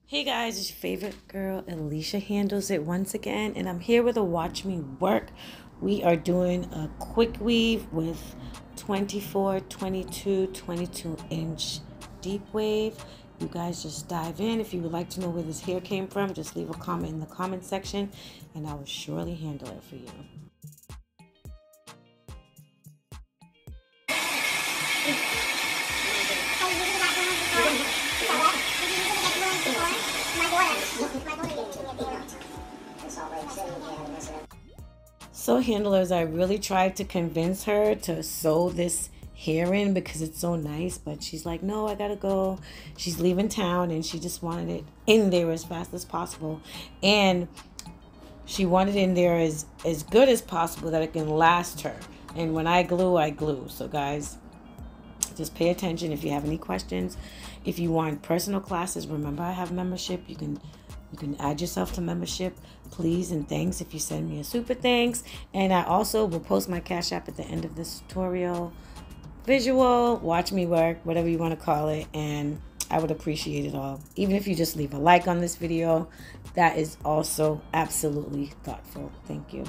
Hey guys, it's your favorite girl, Alicia Handles It once again, and I'm here with a Watch Me Work. We are doing a quick weave with 24, 22, 22-inch deep wave. You guys just dive in. If you would like to know where this hair came from, just leave a comment in the comment section, and I will surely handle it for you. So handlers, I really tried to convince her to sew this hair in because it's so nice, but she's like, no, I gotta go. She's leaving town and she just wanted it in there as fast as possible. And she wanted in there as good as possible that it can last her. And when I glue, I glue. So guys, just pay attention if you have any questions. If you want personal classes, remember I have membership. You can add yourself to membership. Please and thanks if you send me a super thanks. And I also will post my Cash App at the end of this tutorial. Visual, watch me work, whatever you want to call it. And I would appreciate it all. Even if you just leave a like on this video, that is also absolutely thoughtful. Thank you.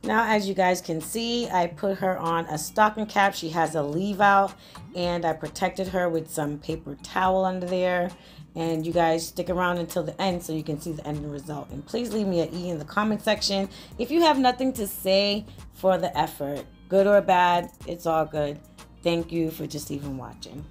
Now, as you guys can see, I put her on a stocking cap. She has a leave out, and I protected her with some paper towel under there. And you guys stick around until the end so you can see the end result. And please leave me an E in the comment section if you have nothing to say for the effort. Good or bad, it's all good. Thank you for just even watching.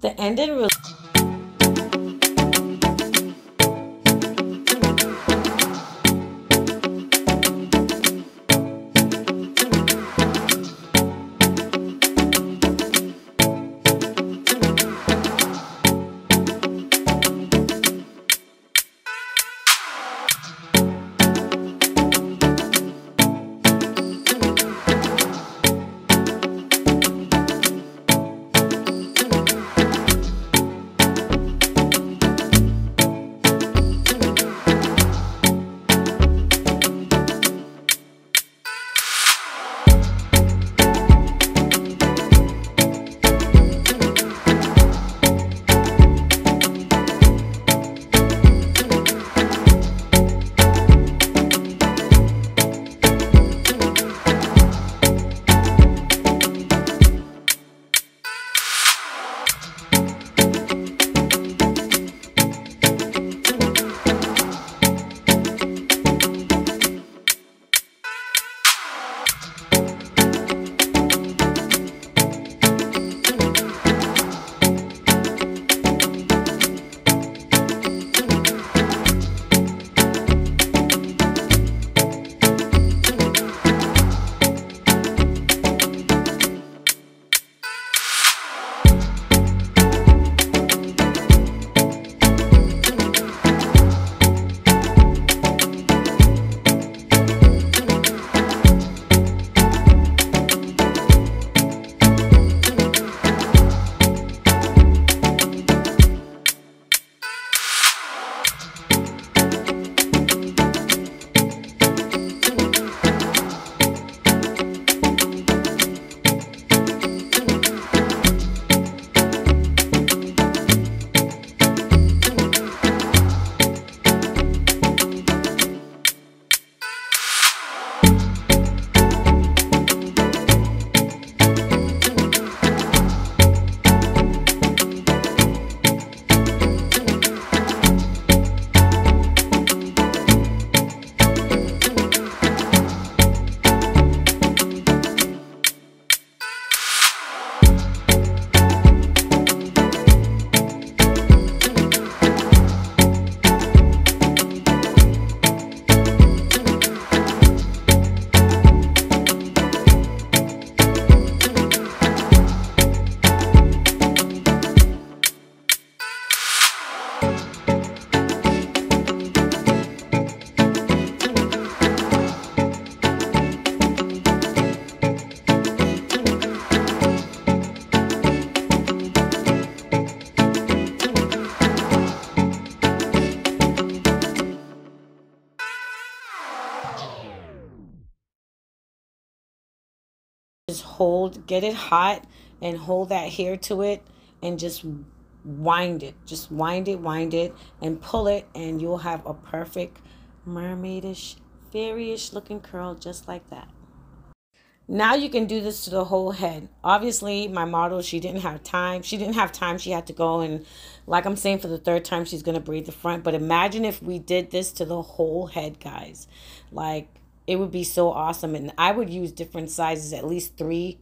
The ending really Just hold, get it hot and hold that hair to it and just wind it. Just wind it, and pull it, and you'll have a perfect mermaidish, fairyish looking curl just like that. Now you can do this to the whole head. Obviously, my model, she didn't have time. She had to go and, like I'm saying, for the third time, she's going to braid the front. But imagine if we did this to the whole head, guys. Like, it would be so awesome. And I would use different sizes, at least 3.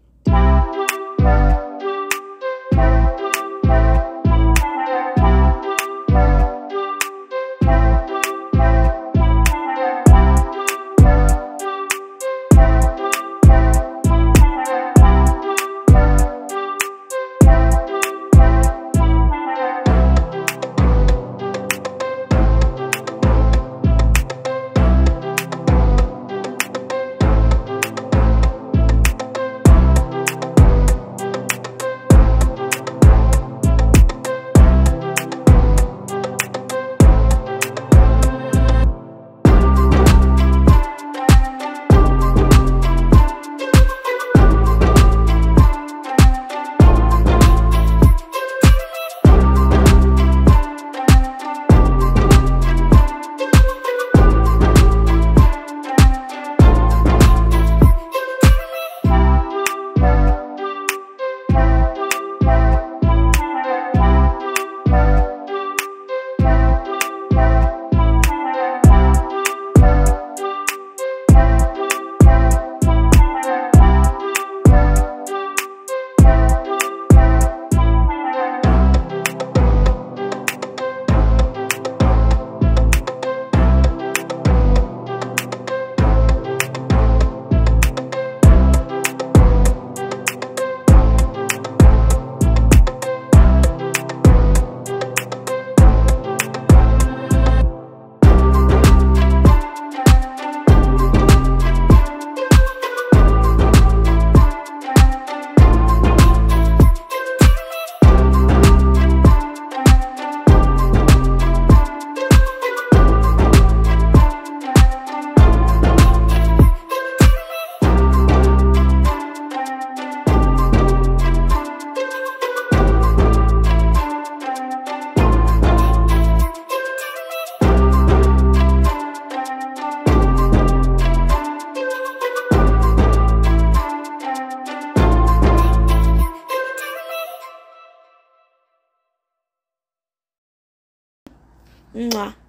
Mwah.